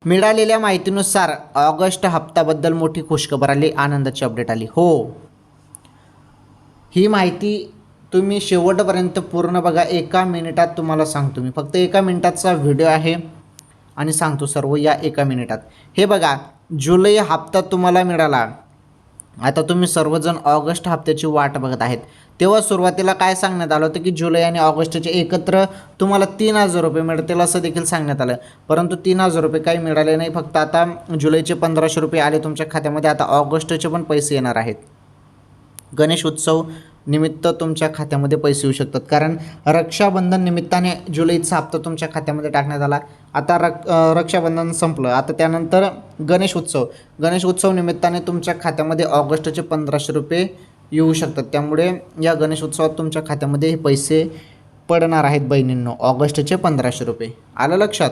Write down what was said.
मिळालेल्या माहितीनुसार ऑगस्ट हप्त्याबद्दल मोठी खुशखबर आली, आनंदाची अपडेट आली. हो, ही माहिती तुम्ही शेवटपर्यंत पूर्ण बघा. 1 मिनिटात तुम्हाला सांगतो मी. फक्त 1 मिनिटाचा व्हिडिओ आहे आणि सांगतो सर्व या 1 मिनिटात. हे बघा, जुलै हप्ता तुम्हाला मिळाला. आता तुम्ही सर्वजण ऑगस्ट हप्त्याची वाट बघत आहेत. तेव्हा सुरुवातीला काय सांगण्यात आलं होतं की जुलै आणि ऑगस्टचे एकत्र तुम्हाला 3,000 रुपये मिळतील असं देखील सांगण्यात आलं. परंतु 3,000 रुपये काही मिळाले नाही. फक्त आता जुलैचे 1,500 रुपये आले तुमच्या खात्यामध्ये. आता ऑगस्टचे पण पैसे येणार आहेत. गणेश उत्सव निमित्त तुमच्या खात्यामध्ये पैसे येऊ शकतात, कारण रक्षाबंधन निमित्ताने जुलैचा हप्ता तुमच्या खात्यामध्ये टाकण्यात आला. आता रक्षाबंधन संपलं, आता त्यानंतर गणेश उत्सव निमित्ताने तुमच्या खात्यामध्ये ऑगस्टचे 1,500 रुपये येऊ शकतात. त्यामुळे या गणेश उत्सवात तुमच्या खात्यामध्ये हे पैसे पडणार आहेत बहिणींनो, ऑगस्टचे 1,500 रुपये. आलं लक्षात?